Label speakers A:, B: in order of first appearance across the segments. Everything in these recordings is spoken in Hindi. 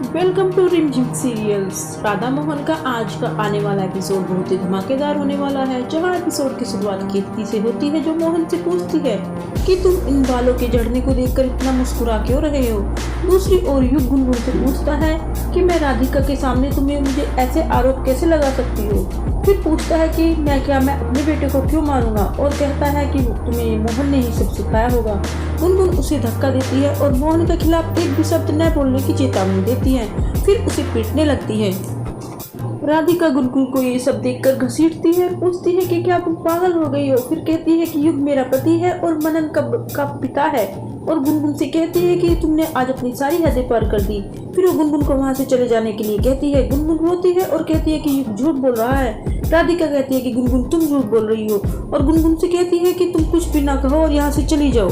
A: वेलकम टू रिमझिम सीरियल्स। राधा मोहन का आज का आने वाला एपिसोड बहुत ही धमाकेदार होने वाला है, जहां एपिसोड की शुरुआत कीर्ति से होती है, जो मोहन से पूछती है कि तुम इन बालों के झड़ने को देखकर इतना मुस्कुरा क्यों रहे हो। दूसरी ओर युग गुनगुन से पूछता है कि मैं राधिका के सामने तुम्हें मुझे ऐसे आरोप कैसे लगा सकती हो। फिर पूछता है कि मैं अपने बेटे को क्यों मारूंगा, और कहता है कि तुम्हें मोहन ने ही सब सिखाया होगा। गुनगुन उसे धक्का देती है और मोहन के खिलाफ एक भी शब्द न बोलने की चेतावनी देती है, फिर उसे पीटने लगती है। राधिका गुनगुन को ये सब देखकर घसीटती है, पूछती है कि क्या तुम पागल हो गई हो। फिर कहती है कि युग मेरा पति है और मनन का पिता है, और गुनगुन से कहती है कि तुमने आज अपनी सारी हदें पार कर दी। फिर वो गुनगुन को वहाँ से चले जाने के लिए कहती है। गुनगुन रोती है और कहती है कि युग झूठ बोल रहा है। राधिका कहती है कि गुनगुन तुम झूठ बोल रही हो, और गुनगुन से कहती है कि तुम कुछ भी ना कहो और यहाँ से चली जाओ।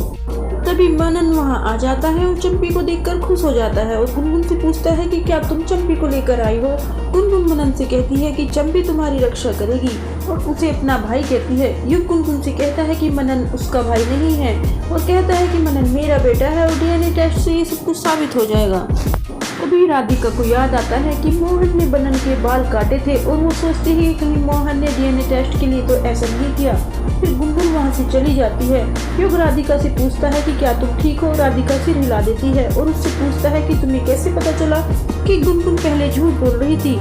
A: तभी मनन वहाँ आ जाता है और चंपी को देखकर खुश हो जाता है, और गुनगुन से पूछता है कि क्या तुम चंपी को लेकर आई हो। गुनगुन मनन से कहती है कि चंपी तुम्हारी रक्षा करेगी, और उसे अपना भाई कहती है। युग गुनगुन से कहता है कि मनन उसका भाई नहीं है, और कहता है कि मनन मेरा बेटा है, और डीएनए टेस्ट से ये सब कुछ साबित हो जाएगा। तभी राधिका को याद आता है कि मोहन ने मनन के बाल काटे थे, और वो सोचती है कि कहीं मोहन ने डीएनए टेस्ट के लिए तो ऐसा नहीं किया। फिर गुनगुन वहाँ से चली जाती है। युग राधिका से पूछता है कि क्या तुम ठीक हो। राधिका सिर हिला देती है और उससे पूछता है कि तुम्हें कैसे पता चला कि गुनगुन पहले झूठ बोल रही थी।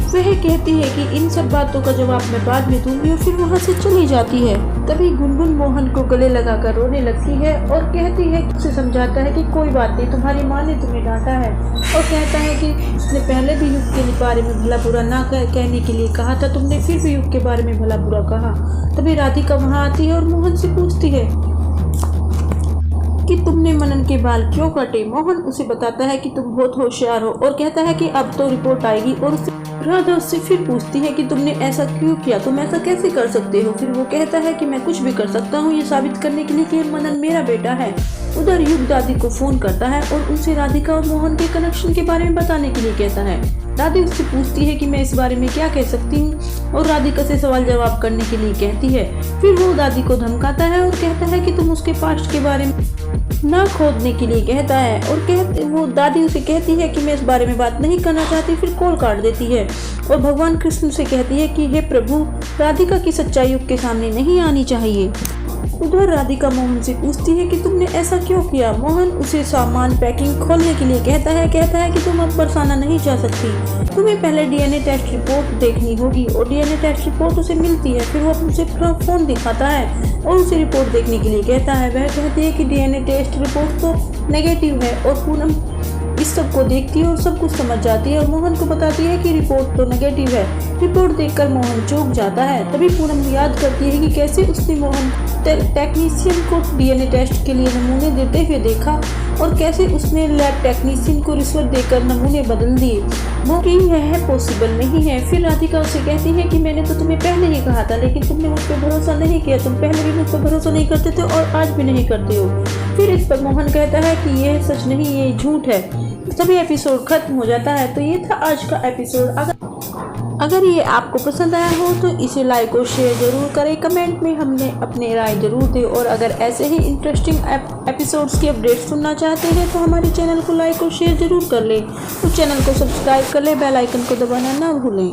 A: वह कहती है कि इन सब बातों का जवाब मैं बाद में दूंगी, और फिर वहाँ से चली जाती है। तभी गुनगुन मोहन को गले लगाकर रोने लगती है और कहती है, उसे समझाता है कि कोई बात नहीं, तुम्हारी माँ ने तुम्हें डांटा है, और कहता है कि उसने पहले भी युग के बारे में भला बुरा ना कहने के लिए कहा था, तुमने फिर भी युग के बारे में भला बुरा कहा। तभी राधिका वहाँ आती है और मोहन से पूछती है कि तुमने मनन के बाल क्यों काटे। मोहन उसे बताता है कि तुम बहुत होशियार हो, और कहता है कि अब तो रिपोर्ट आएगी। और राधा उससे फिर पूछती है कि तुमने ऐसा क्यों किया, तुम ऐसा कैसे कर सकते हो। फिर वो कहता है कि मैं कुछ भी कर सकता हूँ ये साबित करने के लिए कि मनन मेरा बेटा है। उधर युग दादी को फोन करता है और उनसे राधिका और मोहन के कनेक्शन के बारे में बताने के लिए कहता है। दादी उससे पूछती है कि मैं इस बारे में क्या कह सकती हूँ, और राधिका से सवाल जवाब करने के लिए कहती है। फिर वो दादी को धमकाता है और कहता है कि तुम उसके पास्ट के बारे में ना खोदने के लिए कहता है, और वो दादी उसे कहती है कि मैं इस बारे में बात नहीं करना चाहती। फिर कॉल काट देती है और भगवान कृष्ण से कहती है कि हे प्रभु, राधिका की सच्चाई युग के सामने नहीं आनी चाहिए। उधर राधिका मोहन से पूछती है कि तुमने ऐसा क्यों किया। मोहन उसे सामान पैकिंग खोलने के लिए कहता है कि तुम अब बरसाना नहीं जा सकती, तुम्हें पहले डीएनए टेस्ट रिपोर्ट देखनी होगी। और डीएनए टेस्ट रिपोर्ट उसे मिलती है। फिर वो उसे फोन दिखाता है और उसे रिपोर्ट देखने के लिए कहता है। वह कहती है कि डीएनए टेस्ट रिपोर्ट तो नेगेटिव है, और पूनम इस सब को देखती है और सब कुछ समझ जाती है, और मोहन को बताती है कि रिपोर्ट तो नेगेटिव है। रिपोर्ट देखकर मोहन चौंक जाता है। तभी पूनम याद करती है कि कैसे उसने मोहन टेक्नीशियन को डीएनए टेस्ट के लिए नमूने देते हुए देखा, और कैसे उसने लैब टेक्नीशियन को रिश्वत देकर नमूने बदल दिए। वो कि यह पॉसिबल नहीं है। फिर राधिका उसे कहती है कि मैंने तो तुम्हें पहले ही कहा था, लेकिन तुमने मुझ पर भरोसा नहीं किया। तुम पहले भी मुझ पर भरोसा नहीं करते थे और आज भी नहीं करते हो। फिर इस पर मोहन कहता है कि यह सच नहीं, ये झूठ है। तभी एपिसोड खत्म हो जाता है। तो ये था आज का एपिसोड। अगर ये आपको पसंद आया हो तो इसे लाइक और शेयर जरूर करें, कमेंट में हमने अपने राय जरूर दें, और अगर ऐसे ही इंटरेस्टिंग एपिसोड्स की अपडेट सुनना चाहते हैं तो हमारे चैनल को लाइक और शेयर जरूर कर लें, और चैनल को सब्सक्राइब कर लें, बेल आइकन को दबाना ना भूलें।